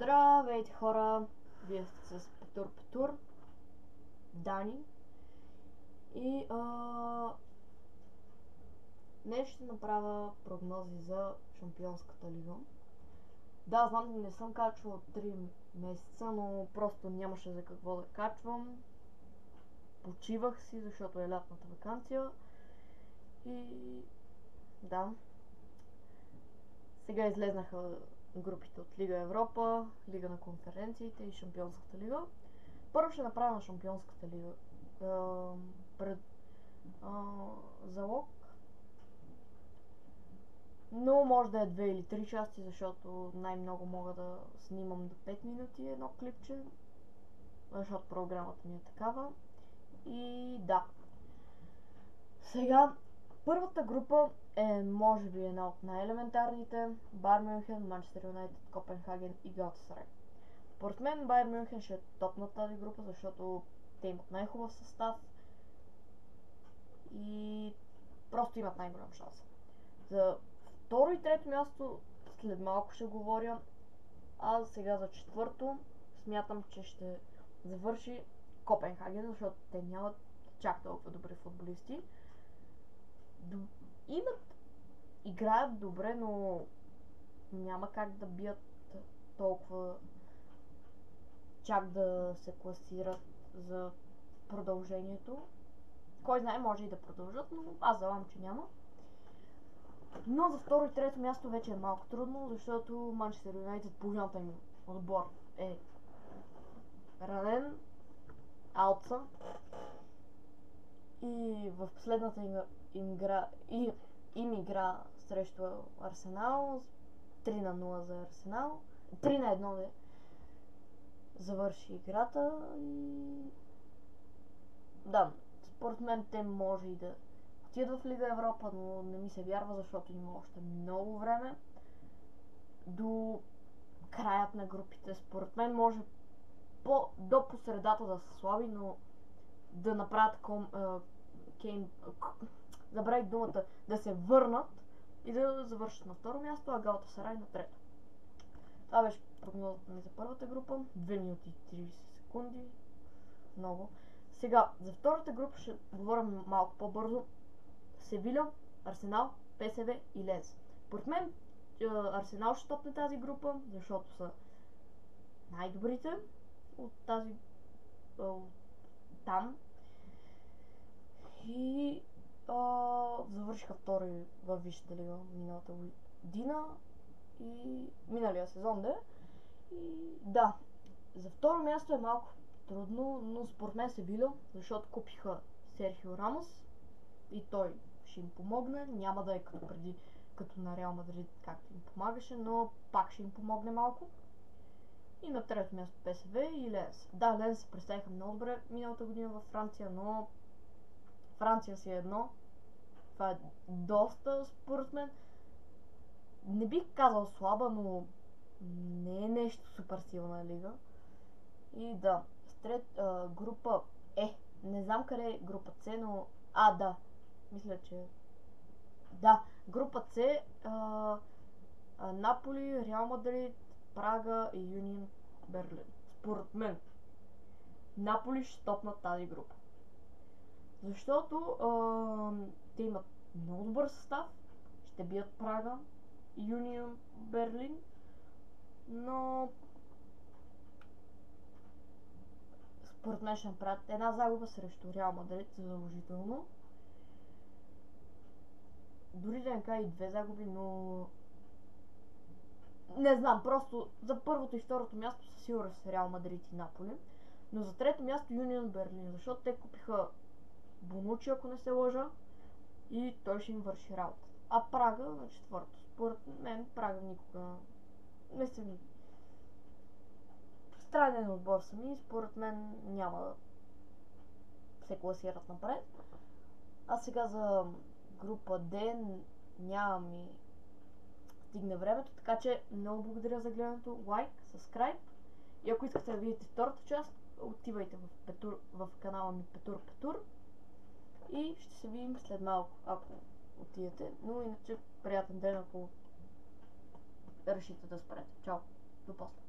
Здравейте хора! Вие сте с Петур, Дани и днес ще направя прогнози за Шампионската лига. Да, знам, не съм качвал 3 месеца, но просто нямаше за какво да качвам. Почивах си, защото е лятната ваканция и да. Сега излезнаха групите от Лига Европа, Лига на конференциите и Шампионската лига. Първо ще направя на Шампионската лига. Залог. Но може да е 2 или 3 части, защото най-много мога да снимам до 5 минути едно клипче, защото програмата ми е такава. И да. Сега, първата група е може би една от най-елементарните. Байер Мюнхен, Манчестър Юнайтед, Копенхаген и Галатасарай. Според мен Байер Мюнхен ще е топ на тази група, защото те имат най-хубав състав и просто имат най-голям шанс. За второ и трето място след малко ще говоря, а сега за четвърто смятам, че ще завърши Копенхаген, защото те нямат чак толкова добри футболисти. Играят добре, но няма как да бият толкова, чак да се класират за продължението. Кой знае, може и да продължат, но аз залагам, че няма. Но за второ и трето място вече е малко трудно, защото Манчестър Юнайтед, половината им отбор е ранен, аутса. И в последната им игра срещу Арсенал, 3-0 за Арсенал, 3-1 де завърши играта и да, според мен те може и да отидат в Лига Европа, но не ми се вярва, защото има още много време до краят на групите. Според мен може до посредата да са слаби, но да направят забравих думата, да се върнат и да завършат на второ място, а Галатасарай на трето. Това беше прогнозата ми за първата група. 2 минути и 30 секунди. Много. Сега, за втората група ще говорим малко по-бързо. Севиля, Арсенал, ПСВ и Ленс. Поред мен Арсенал ще топне тази група, защото са най-добрите от тази там. И завършиха втори във Висшата лига миналата година и миналия сезон, И да, за второ място е малко трудно, но според мен Севиля, защото купиха Серхио Рамос и той ще им помогне. Няма да е като преди, като на Реал Мадрид, както им помагаше, но пак ще им помогне малко. И на трето място ПСВ и Ленс. Да, Ленс се представиха много добре миналата година във Франция, но Франция си е едно. Това е доста, според мен. Не бих казал слаба, но не е нещо супер силна лига. И да, група Е. Не знам къде е група С, но... да. Мисля, че... Да, група С. Наполи, Реал Мадрид, Прага и Юнион Берлин. Според мен Наполи ще топнат тази група. Защото те имат много добър състав, ще бият Прага и Юнион Берлин, но според мен ще направят една загуба срещу Реал Мадрид задължително. Дори да не кажа и 2 загуби, но не знам, просто за първото и второто място със сигурност Реал Мадрид и Наполи, но за трето място Юнион Берлин, защото те купиха Бонучи, ако не се лъжа, и той ще им върши работа. А Прага на четвърто. Според мен Прага никога не са ми странен отбор сами, според мен няма да се класират напред. А сега за група Д няма ми стигне времето, така че много благодаря за гледането, лайк, subscribe и ако искате да видите втората част, отивайте в канала ми Петур и ще се видим след малко, ако отидете, но иначе приятен ден, ако решите да спрете. Чао, до после.